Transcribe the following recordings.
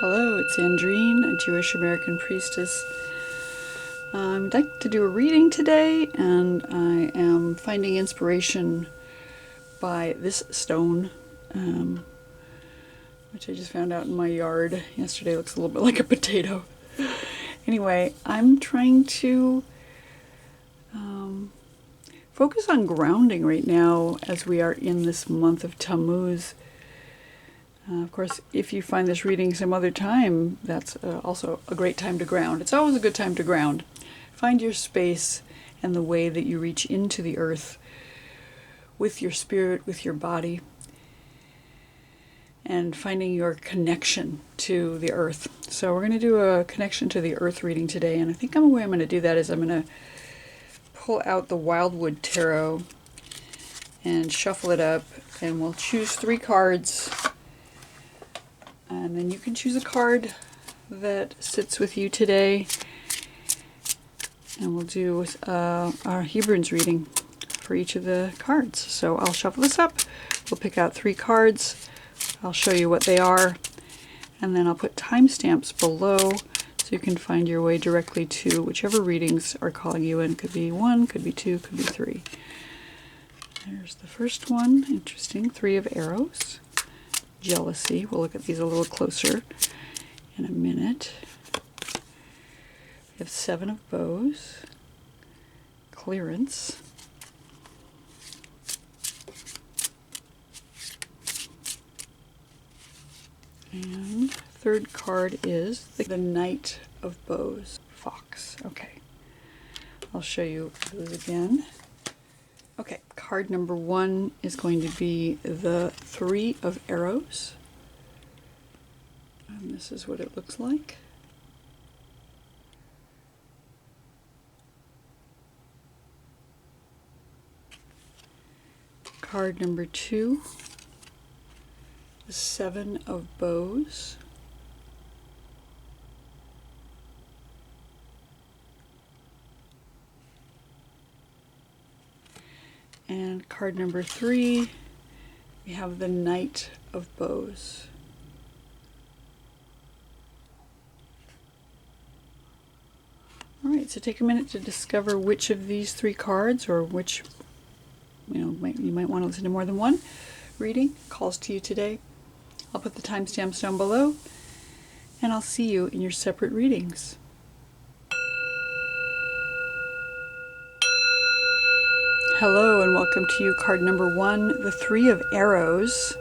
Hello, it's Andrine, a Jewish American priestess. I'd like to do a reading today, and I am finding inspiration by this stone, which I just found out in my yard yesterday. It looks a little bit like a potato. Anyway, I'm trying to focus on grounding right now as we are in this month of Tammuz. Of course, if you find this reading some other time, that's also a great time to ground. It's always a good time to ground. Find your space and the way that you reach into the earth with your spirit, with your body, and finding your connection to the earth. So we're going to do a connection to the earth reading today, and I think the way I'm going to do that is I'm going to pull out the Wildwood Tarot and shuffle it up, and we'll choose 3 cards. And then you can choose a card that sits with you today. And we'll do our Hebrunes reading for each of the cards. So I'll shuffle this up. We'll pick out 3 cards. I'll show you what they are. And then I'll put timestamps below so you can find your way directly to whichever readings are calling you in. Could be 1, could be 2, could be 3. There's the first one. Interesting. 3 of Arrows. Jealousy. We'll look at these a little closer in a minute. We have 7 of Bows. Clearance. And third card is the Knight of Bows. Fox. Okay. I'll show you those again. Okay, card number 1 is going to be the 3 of Arrows. And this is what it looks like. Card number 2, the 7 of Bows. And card number 3, we have the Knight of Bows. All right, so take a minute to discover which of these 3 cards, or which, you might want to listen to more than one reading, calls to you today. I'll put the timestamps down below, and I'll see you in your separate readings. Hello and welcome to you, card number 1, the 3 of Arrows.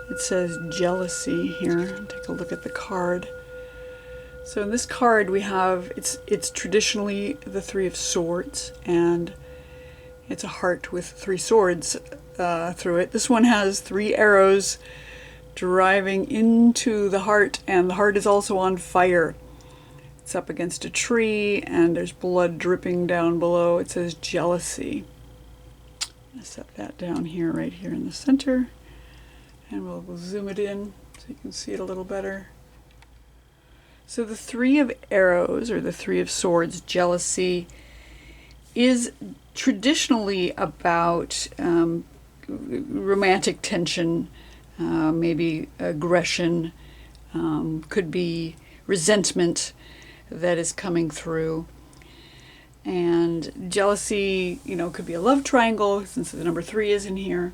It says jealousy here. Take a look at the card. So in this card we have, it's traditionally the 3 of Swords, and it's a heart with 3 swords through it. This one has 3 arrows driving into the heart, and the heart is also on fire. It's up against a tree and there's blood dripping down below. It says jealousy. I'm going to set that down here, right here in the center, and we'll zoom it in so you can see it a little better. So the 3 of Arrows, or the 3 of Swords, jealousy, is traditionally about romantic tension, maybe aggression, could be resentment that is coming through. And jealousy, could be a love triangle, since the number 3 is in here.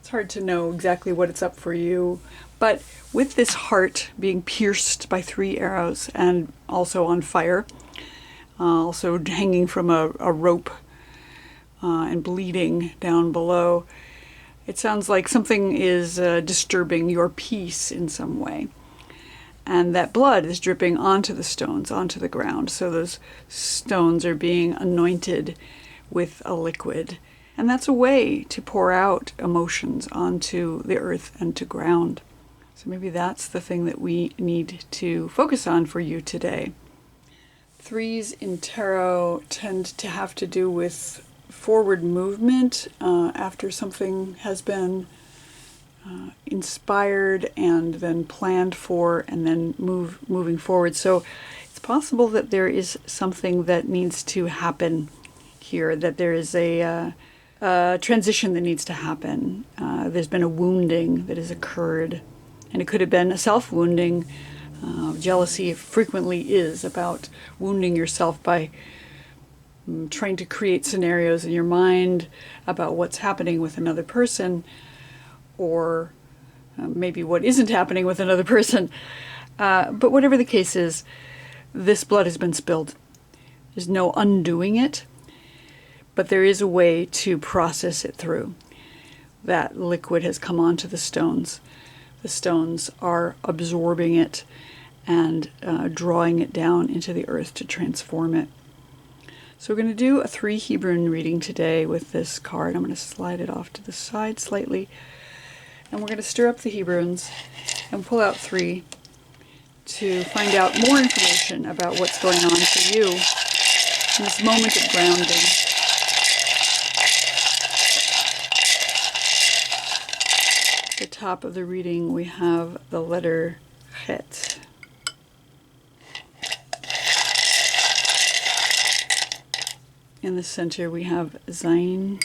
It's hard to know exactly what it's up for you. But with this heart being pierced by 3 arrows and also on fire, also hanging from a rope and bleeding down below, it sounds like something is disturbing your peace in some way. And that blood is dripping onto the stones, onto the ground. So those stones are being anointed with a liquid. And that's a way to pour out emotions onto the earth and to ground. So maybe that's the thing that we need to focus on for you today. 3s in tarot tend to have to do with forward movement after something has been inspired and then planned for, and then moving forward. So it's possible that there is something that needs to happen here, that there is a transition that needs to happen. There's been a wounding that has occurred, and it could have been a self-wounding Jealousy frequently is about wounding yourself by trying to create scenarios in your mind about what's happening with another person, or maybe what isn't happening with another person. But whatever the case is, this blood has been spilled. There's no undoing it, but there is a way to process it through. That liquid has come onto the stones. The stones are absorbing it and drawing it down into the earth to transform it. So we're going to do a 3 Hebrew reading today with this card. I'm going to slide it off to the side slightly. And we're going to stir up the Hebrunes and pull out 3 to find out more information about what's going on for you in this moment of grounding. At the top of the reading we have the letter Het. In the center we have Zayin.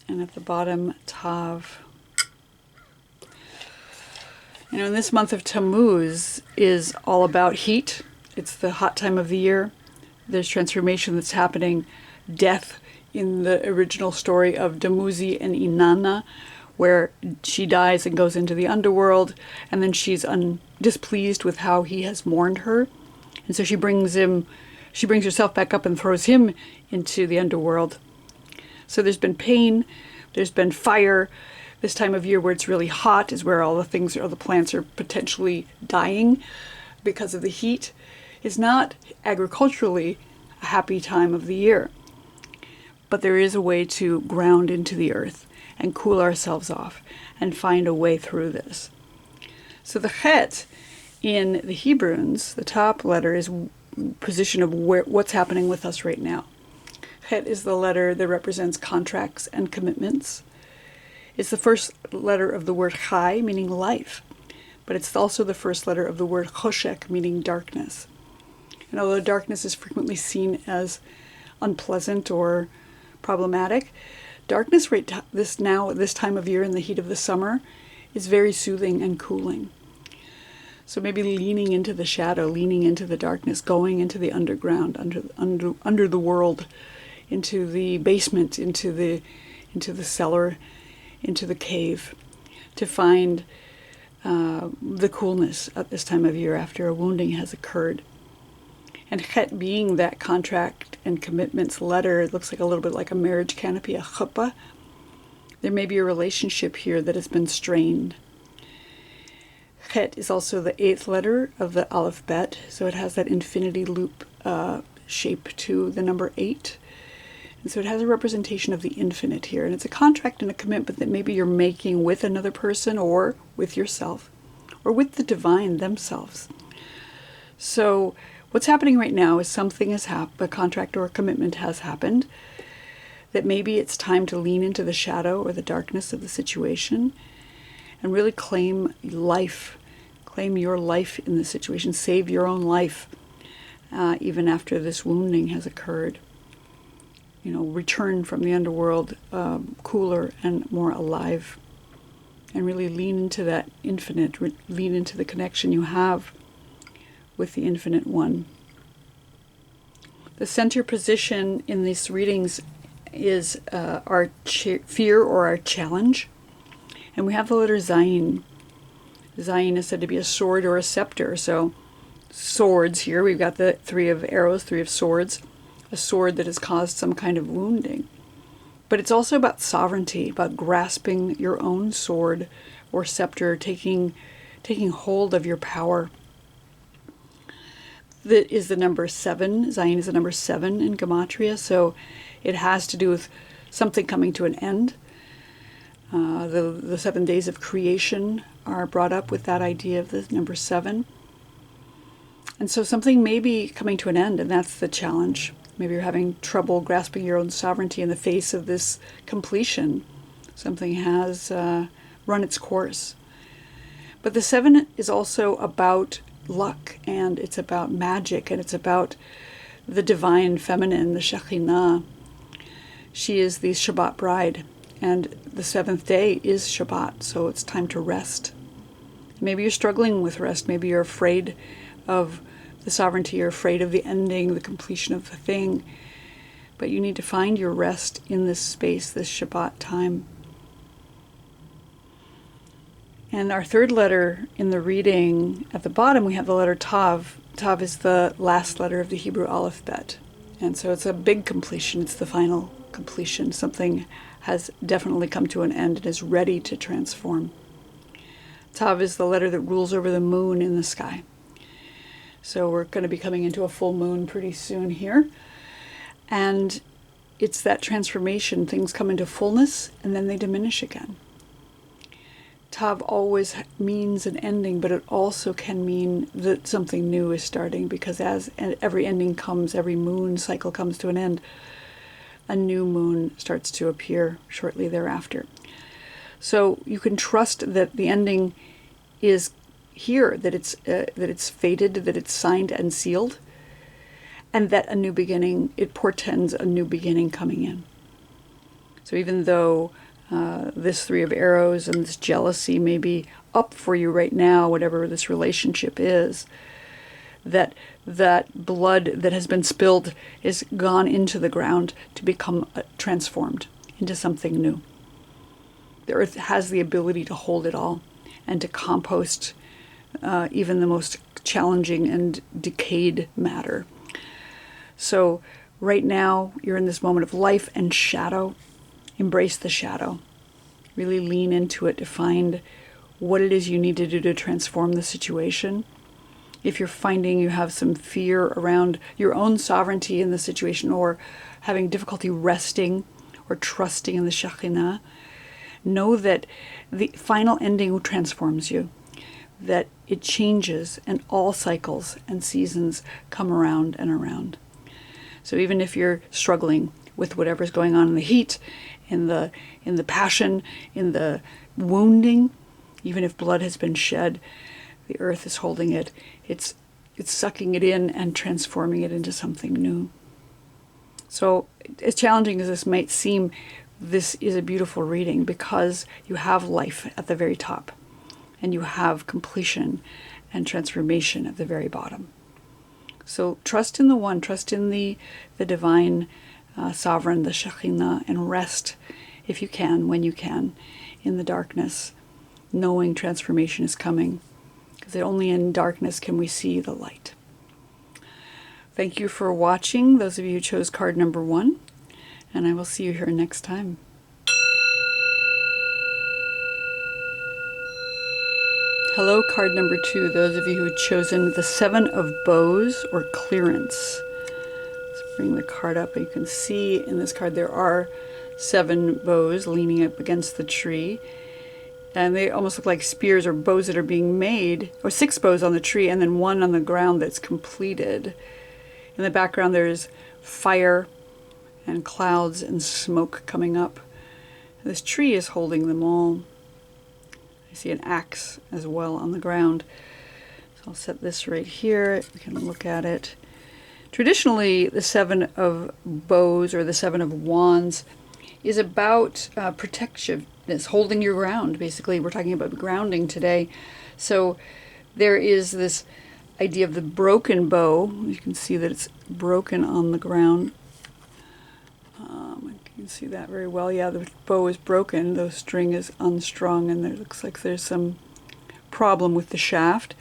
And at the bottom, Tav. You know, this month of Tammuz is all about heat. It's the hot time of the year. There's transformation that's happening. Death in the original story of Dumuzi and Inanna, where she dies and goes into the underworld, and then she's displeased with how he has mourned her. And so she brings herself back up and throws him into the underworld. So there's been pain, there's been fire. This time of year where it's really hot is where all the plants are potentially dying because of the heat. Is not agriculturally a happy time of the year. But there is a way to ground into the earth and cool ourselves off and find a way through this. So the Het in the Hebrunes, the top letter, is position of what's happening with us right now. Het is the letter that represents contracts and commitments. It's the first letter of the word Chai, meaning life, but it's also the first letter of the word Choshek, meaning darkness. And although darkness is frequently seen as unpleasant or problematic, darkness this time of year in the heat of the summer is very soothing and cooling. So maybe leaning into the shadow, leaning into the darkness, going into the underground, under the world, into the basement, into the cellar, into the cave, to find the coolness at this time of year after a wounding has occurred. And Het being that contract and commitments letter, it looks like a little bit like a marriage canopy, a chuppah. There may be a relationship here that has been strained. Het is also the 8th letter of the Aleph Bet, so it has that infinity loop shape to the number 8. And so it has a representation of the infinite here. And it's a contract and a commitment that maybe you're making with another person or with yourself or with the divine themselves. So what's happening right now is something has happened, a contract or a commitment has happened, that maybe it's time to lean into the shadow or the darkness of the situation and really claim life, claim your life in the situation, save your own life, even after this wounding has occurred. You know, return from the underworld cooler and more alive, and really lean into that infinite, lean into the connection you have with the infinite one. The center position in these readings is our fear or our challenge, and we have the letter Zayin. Zayin is said to be a sword or a scepter, so swords here, we've got the 3 of arrows, 3 of swords, a sword that has caused some kind of wounding. But it's also about sovereignty, about grasping your own sword or scepter, taking hold of your power. That is the number 7. Zayin is the number 7 in Gematria, so it has to do with something coming to an end. The 7 days of creation are brought up with that idea of the number 7. And so something may be coming to an end, and that's the challenge. Maybe you're having trouble grasping your own sovereignty in the face of this completion. Something has run its course. But the 7 is also about luck, and it's about magic, and it's about the divine feminine, the Shekhinah. She is the Shabbat bride, And the seventh day is Shabbat, so it's time to rest. Maybe you're struggling with rest. Maybe you're afraid of the sovereignty. You're afraid of the ending, the completion of the thing. But you need to find your rest in this space, this Shabbat time. And our third letter in the reading, at the bottom we have the letter Tav. Tav is the last letter of the Hebrew alphabet. And so it's a big completion. It's the final completion. Something has definitely come to an end and is ready to transform. Tav is the letter that rules over the moon in the sky. So we're going to be coming into a full moon pretty soon here. And it's that transformation. Things come into fullness and then they diminish again. Tav always means an ending, but it also can mean that something new is starting, because as every ending comes, every moon cycle comes to an end, a new moon starts to appear shortly thereafter. So you can trust that the ending is here, that it's fated, that it's signed and sealed, and that a new beginning, it portends a new beginning coming in. So even though this Three of Arrows and this jealousy may be up for you right now, whatever this relationship is, that blood that has been spilled is gone into the ground to become transformed into something new. The earth has the ability to hold it all and to compost even the most challenging and decayed matter. So right now you're in this moment of life and shadow. Embrace the shadow. Really lean into it to find what it is you need to do to transform the situation. If you're finding you have some fear around your own sovereignty in the situation, or having difficulty resting or trusting in the Shekhinah, know that the final ending transforms you, that it changes, and all cycles and seasons come around and around. So even if you're struggling with whatever's going on in the heat, in the passion, in the wounding, even if blood has been shed, the earth is holding it. It's sucking it in and transforming it into something new. So as challenging as this might seem, this is a beautiful reading, because you have life at the very top and you have completion and transformation at the very bottom. So trust in the one, trust in the divine sovereign, the Shekhinah, and rest, if you can, when you can, in the darkness, knowing transformation is coming, because only in darkness can we see the light. Thank you for watching, those of you who chose card number 1, and I will see you here next time. Hello, card number 2, those of you who have chosen the Seven of Bows, or clearance. Let's bring the card up. You can see in this card there are 7 bows leaning up against the tree, and they almost look like spears or bows that are being made, or 6 bows on the tree and then 1 on the ground that's completed. In the background there's fire and clouds and smoke coming up. This tree is holding them all. I see an axe as well on the ground. So I'll set this right here. We can look at it. Traditionally, the 7 of bows, or the 7 of wands, is about protectiveness, holding your ground. Basically, we're talking about grounding today. So there is this idea of the broken bow. You can see that it's broken on the ground. You can see that very well. Yeah, the bow is broken. The string is unstrung, and there looks like there's some problem with the shaft.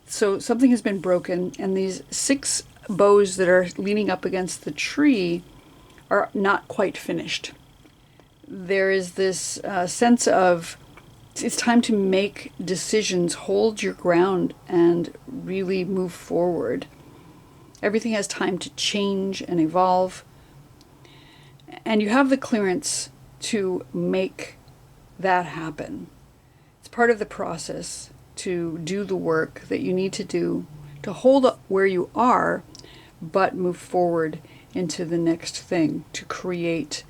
So something has been broken, and these 6 bows that are leaning up against the tree are not quite finished. There is this sense of it's time to make decisions, hold your ground, and really move forward. Everything has time to change and evolve. And you have the clearance to make that happen. It's part of the process to do the work that you need to do to hold up where you are, but move forward into the next thing, to create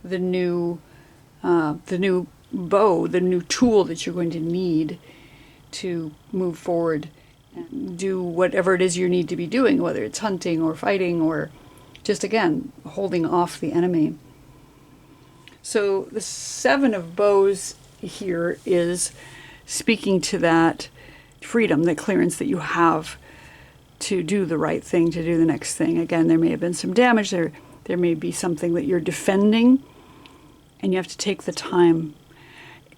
the new bow, the new tool that you're going to need to move forward and do whatever it is you need to be doing, whether it's hunting or fighting or just, again, holding off the enemy. So the Seven of Bows here is speaking to that freedom, that clearance that you have to do the right thing, to do the next thing. Again, there may have been some damage there. There may be something that you're defending, and you have to take the time.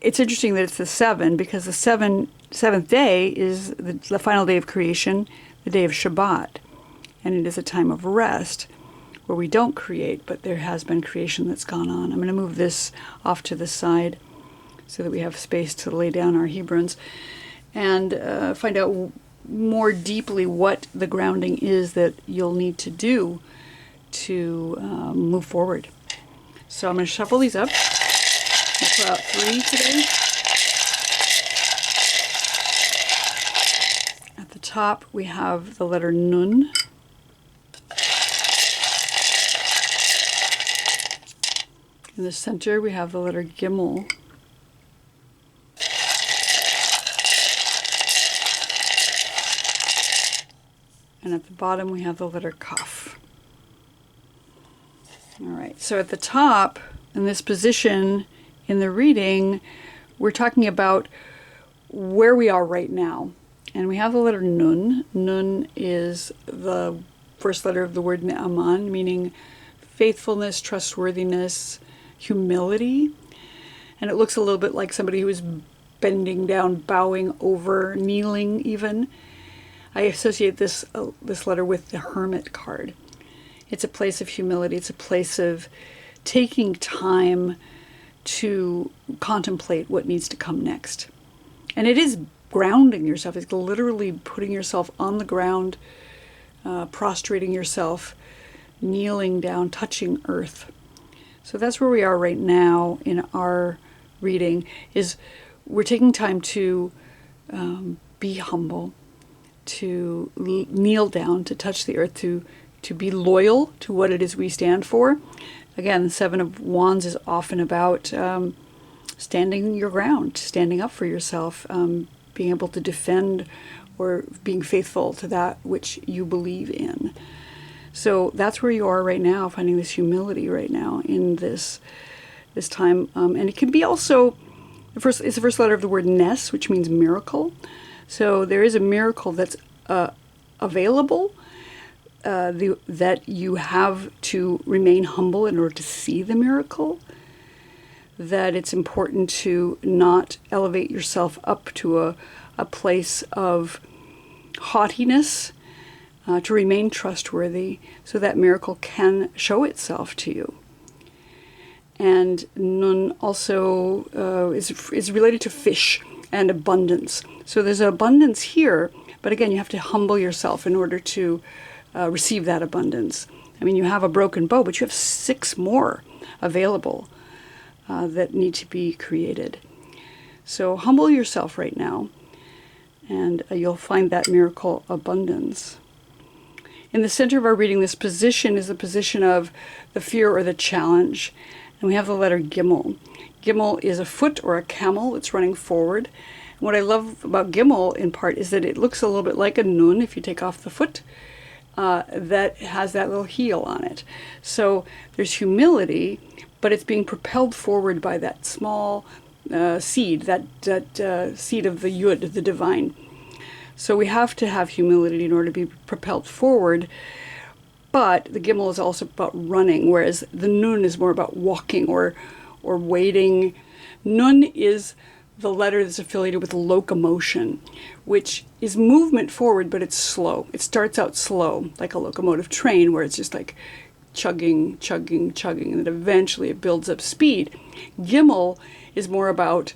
It's interesting that it's the 7, because the seventh day is the final day of creation, the day of Shabbat. And it is a time of rest where we don't create, but there has been creation that's gone on. I'm going to move this off to the side so that we have space to lay down our Hebrunes and find out more deeply what the grounding is that you'll need to do to move forward. So I'm going to shuffle these up. I'll put out 3 today. At the top we have the letter Nun. In the center we have the letter Gimel. And at the bottom we have the letter Kaf. All right, so at the top, in this position in the reading, we're talking about where we are right now. And we have the letter Nun. Nun is the first letter of the word Ne'aman, meaning faithfulness, trustworthiness, humility. And it looks a little bit like somebody who is bending down, bowing over, kneeling even. I associate this letter with the Hermit card. It's a place of humility. It's a place of taking time to contemplate what needs to come next. And it is grounding yourself. It's literally putting yourself on the ground, prostrating yourself, kneeling down, touching earth. So that's where we are right now in our reading, is we're taking time to be humble, to kneel down, to touch the earth, to be loyal to what it is we stand for. Again, the 7 of Wands is often about standing your ground, standing up for yourself, being able to defend or being faithful to that which you believe in. So that's where you are right now, finding this humility right now in this time. And it can be also, it's the first letter of the word Nes, which means miracle. So there is a miracle that's available, that you have to remain humble in order to see the miracle, that it's important to not elevate yourself up to a place of haughtiness, to remain trustworthy so that miracle can show itself to you. And Nun also is related to fish and abundance. So there's abundance here, but again, you have to humble yourself in order to receive that abundance. I mean, you have a broken bow, but you have 6 more available that need to be created. So humble yourself right now, and you'll find that miracle abundance. In the center of our reading, this position is the position of the fear or the challenge. And we have the letter Gimel. Gimel is a foot or a camel that's running forward. And what I love about Gimel, in part, is that it looks a little bit like a Nun, if you take off the foot, that has that little heel on it. So there's humility, but it's being propelled forward by that small seed, that seed of the Yud, the divine. So we have to have humility in order to be propelled forward. But the Gimel is also about running, whereas the Nun is more about walking or waiting. Nun is the letter that's affiliated with locomotion, which is movement forward, but it's slow. It starts out slow, like a locomotive train, where it's just like chugging, chugging, chugging, and then eventually it builds up speed. Gimel is more about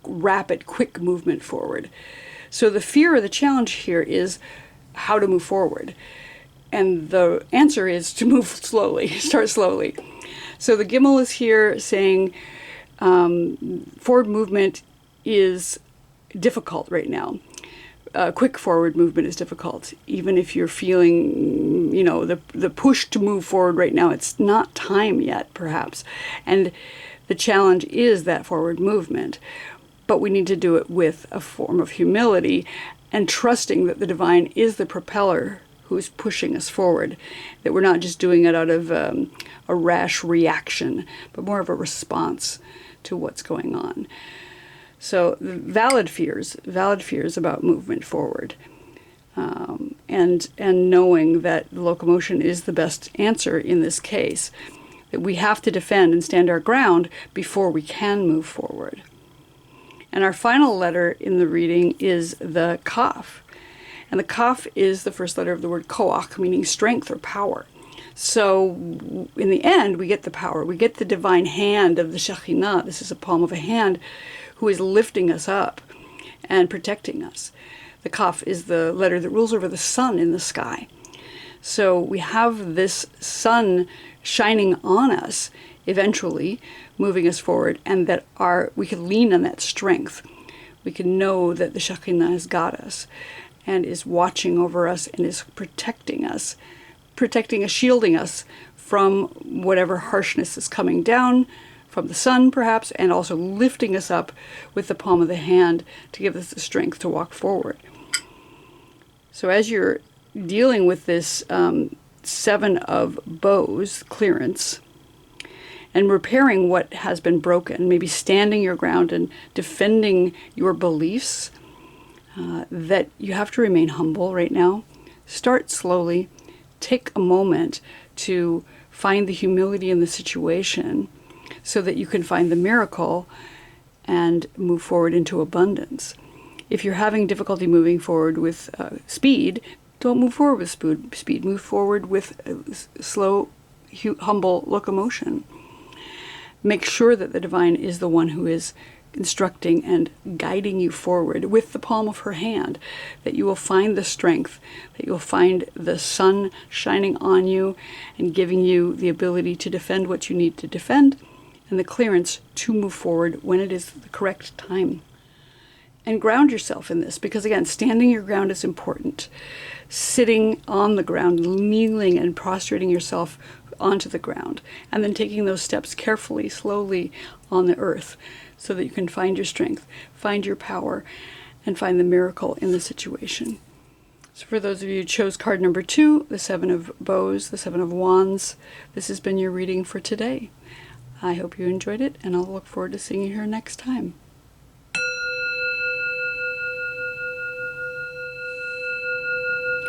rapid, quick movement forward. So the fear or the challenge here is how to move forward. And the answer is to move slowly, start slowly. So the Gimel is here saying forward movement is difficult right now. Quick forward movement is difficult. Even if you're feeling, the push to move forward right now, it's not time yet, perhaps. And the challenge is that forward movement. But we need to do it with a form of humility and trusting that the divine is the propeller who's pushing us forward, that we're not just doing it out of a rash reaction, but more of a response to what's going on. So valid fears about movement forward, and knowing that locomotion is the best answer in this case, that we have to defend and stand our ground before we can move forward. And our final letter in the reading is the Kaf. And the Kaf is the first letter of the word koach, meaning strength or power. So in the end, we get the power. We get the divine hand of the Shekhinah. This is a palm of a hand who is lifting us up and protecting us. The Kaf is the letter that rules over the sun in the sky. So we have this sun shining on us, eventually moving us forward, and that we can lean on that strength. We can know that the Shekhinah has got us and is watching over us and is protecting us, shielding us from whatever harshness is coming down from the sun, perhaps, and also lifting us up with the palm of the hand to give us the strength to walk forward. So as you're dealing with this Seven of Bows clearance and repairing what has been broken, maybe standing your ground and defending your beliefs, that you have to remain humble right now. Start slowly. Take a moment to find the humility in the situation so that you can find the miracle and move forward into abundance. If you're having difficulty moving forward with speed, don't move forward with speed. Move forward with slow, humble locomotion. Make sure that the divine is the one who is instructing and guiding you forward with the palm of her hand, that you will find the strength, that you'll find the sun shining on you and giving you the ability to defend what you need to defend, and the clearance to move forward when it is the correct time. And ground yourself in this, because again, standing your ground is important. Sitting on the ground, kneeling and prostrating yourself onto the ground, and then taking those steps carefully, slowly on the earth, so that you can find your strength, find your power, and find the miracle in the situation. So for those of you who chose card number 2, the Seven of Bows, the Seven of Wands, this has been your reading for today. I hope you enjoyed it, and I'll look forward to seeing you here next time.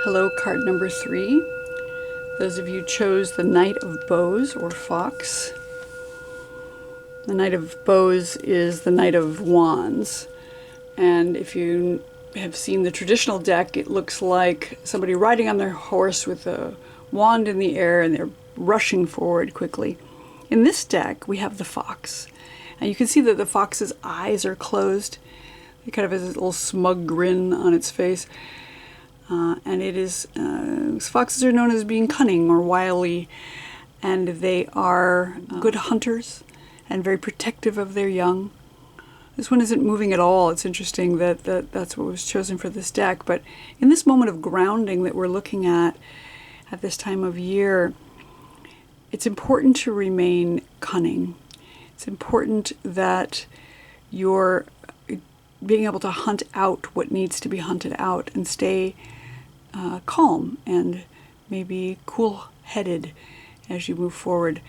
Hello, card number 3. Those of you who chose the Knight of Bows or Fox. The Knight of Bows is the Knight of Wands. And if you have seen the traditional deck, it looks like somebody riding on their horse with a wand in the air and they're rushing forward quickly. In this deck, we have the fox. And you can see that the fox's eyes are closed. It kind of has this little smug grin on its face. And it is, foxes are known as being cunning or wily, and they are good hunters and very protective of their young. This one isn't moving at all. It's interesting that that's what was chosen for this deck. But in this moment of grounding that we're looking at this time of year, it's important to remain cunning. It's important that you're being able to hunt out what needs to be hunted out and stay calm and maybe cool-headed as you move forward.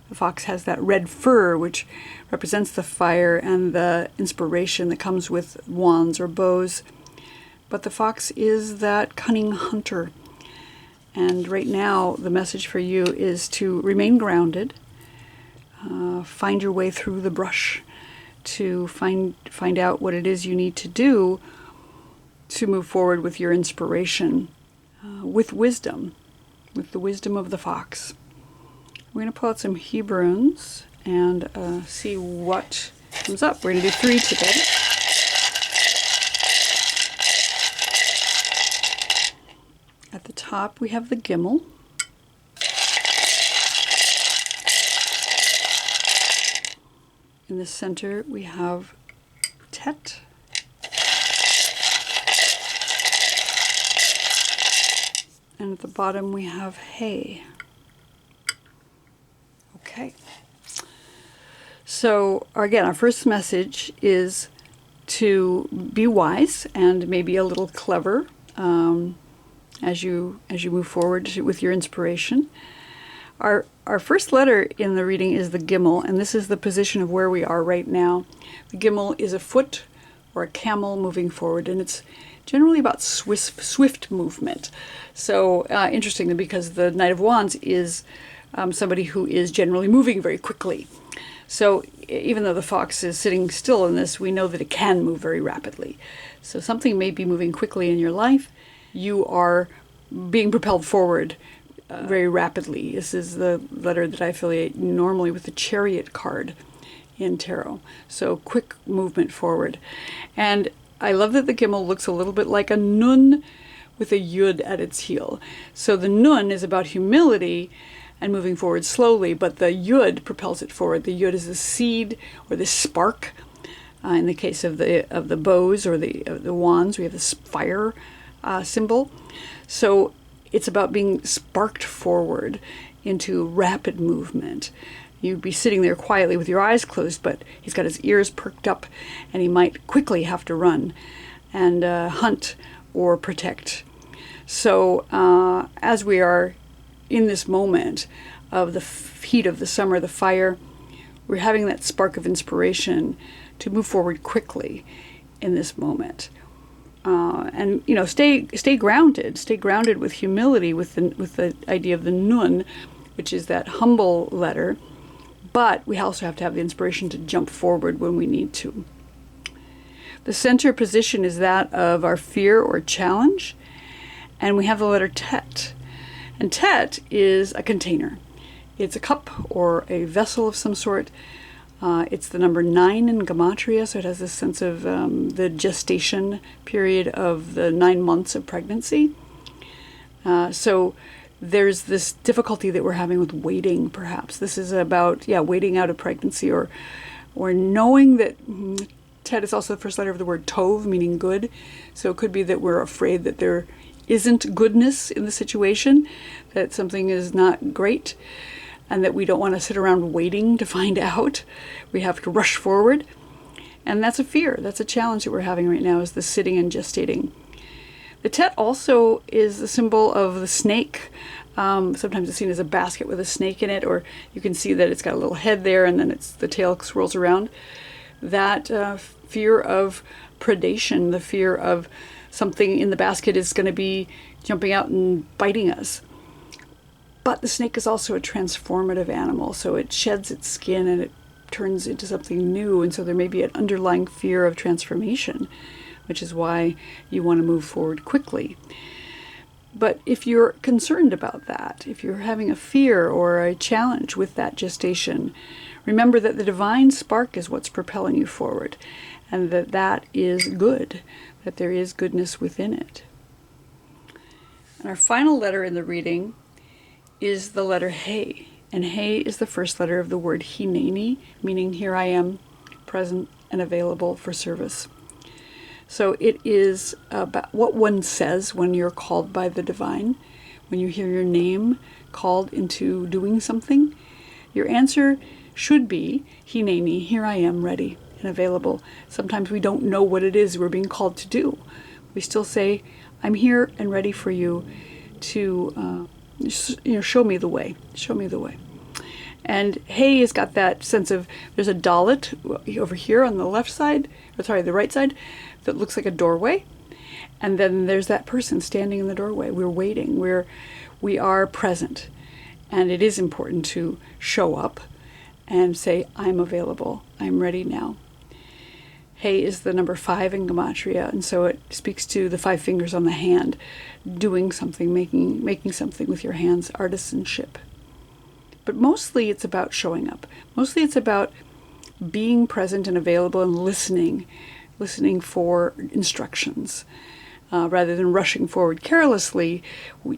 The fox has that red fur, which represents the fire and the inspiration that comes with wands or bows. But the fox is that cunning hunter. And right now, the message for you is to remain grounded, find your way through the brush, to find out what it is you need to do to move forward with your inspiration, with wisdom, with the wisdom of the fox. We're going to pull out some Hebrunes and see what comes up. We're going to do 3 today. At the top, we have the Gimel. In the center, we have Tet. And at the bottom, we have Hay. Okay. So, again, our first message is to be wise and maybe a little clever. as you move forward with your inspiration. Our first letter in the reading is the Gimel, and this is the position of where we are right now. The Gimel is a foot or a camel moving forward, and it's generally about swift movement. So interestingly, because the Knight of Wands is somebody who is generally moving very quickly. So even though the fox is sitting still in this, we know that it can move very rapidly. So something may be moving quickly in your life. You are being propelled forward very rapidly. This is the letter that I affiliate normally with the Chariot card in tarot. So quick movement forward. And I love that the Gimel looks a little bit like a Nun with a Yud at its heel. So the Nun is about humility and moving forward slowly, but the Yud propels it forward. The Yud is the seed or the spark. In the case of the bows or the wands, we have this fire symbol. So it's about being sparked forward into rapid movement. You'd be sitting there quietly with your eyes closed, but he's got his ears perked up, and he might quickly have to run and hunt or protect. So as we are in this moment of the heat of the summer, the fire, we're having that spark of inspiration to move forward quickly in this moment. And stay grounded with humility, with the idea of the Nun, which is that humble letter. But we also have to have the inspiration to jump forward when we need to. The center position is that of our fear or challenge, and we have the letter Tet. And Tet is a container. It's a cup or a vessel of some sort. It's the number 9 in Gematria, so it has this sense of the gestation period of the 9 months of pregnancy. So there's this difficulty that we're having with waiting, perhaps. This is about, waiting out a pregnancy or knowing that Tet is also the first letter of the word Tov, meaning good. So it could be that we're afraid that there isn't goodness in the situation, that something is not great, and that we don't want to sit around waiting to find out. We have to rush forward. And that's a fear. That's a challenge that we're having right now, is the sitting and gestating. The Tet also is the symbol of the snake. Sometimes it's seen as a basket with a snake in it, or you can see that it's got a little head there and then the tail swirls around. That fear of predation, the fear of something in the basket is going to be jumping out and biting us. But the snake is also a transformative animal, so it sheds its skin and it turns into something new, and so there may be an underlying fear of transformation, which is why you want to move forward quickly. But if you're concerned about that, if you're having a fear or a challenge with that gestation, remember that the divine spark is what's propelling you forward, and that is good, that there is goodness within it. And our final letter in the reading is the letter He, and He is the first letter of the word Hineni, meaning here I am, present and available for service. So it is about what one says when you're called by the divine, when you hear your name called into doing something. Your answer should be Hineni, here I am, ready and available. Sometimes we don't know what it is we're being called to do. We still say, I'm here and ready for you to show me the way. Show me the way. And He has got that sense of, there's a dalet over here on the the right side, that looks like a doorway. And then there's that person standing in the doorway. We're waiting. We are present. And it is important to show up and say, I'm available. I'm ready now. He is the number 5 in Gematria, and so it speaks to the 5 fingers on the hand, doing something, making something with your hands, artisanship. But mostly it's about showing up. Mostly it's about being present and available and listening for instructions. Rather than rushing forward carelessly,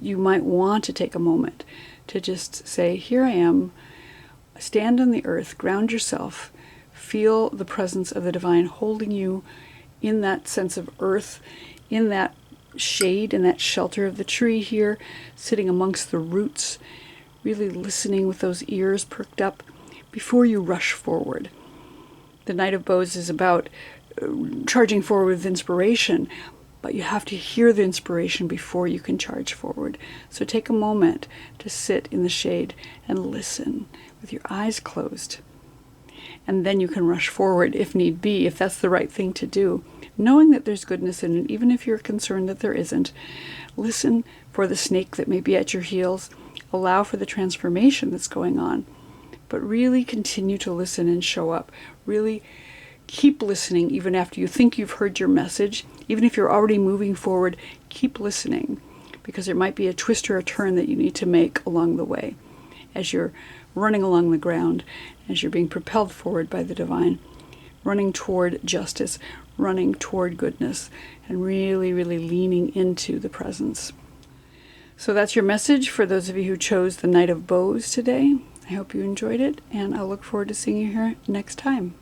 you might want to take a moment to just say, here I am, stand on the earth, ground yourself, feel the presence of the divine holding you in that sense of earth, in that shade, in that shelter of the tree here, sitting amongst the roots, really listening with those ears perked up before you rush forward. The Knight of Bows is about charging forward with inspiration, but you have to hear the inspiration before you can charge forward. So take a moment to sit in the shade and listen with your eyes closed. And then you can rush forward if need be, if that's the right thing to do, knowing that there's goodness in it, even if you're concerned that there isn't. Listen for the snake that may be at your heels. Allow for the transformation that's going on. But really continue to listen and show up. Really keep listening even after you think you've heard your message. Even if you're already moving forward, keep listening, because there might be a twist or a turn that you need to make along the way as you're running along the ground, as you're being propelled forward by the divine, running toward justice, running toward goodness, and really, really leaning into the presence. So that's your message for those of you who chose the Knight of Bows today. I hope you enjoyed it, and I'll look forward to seeing you here next time.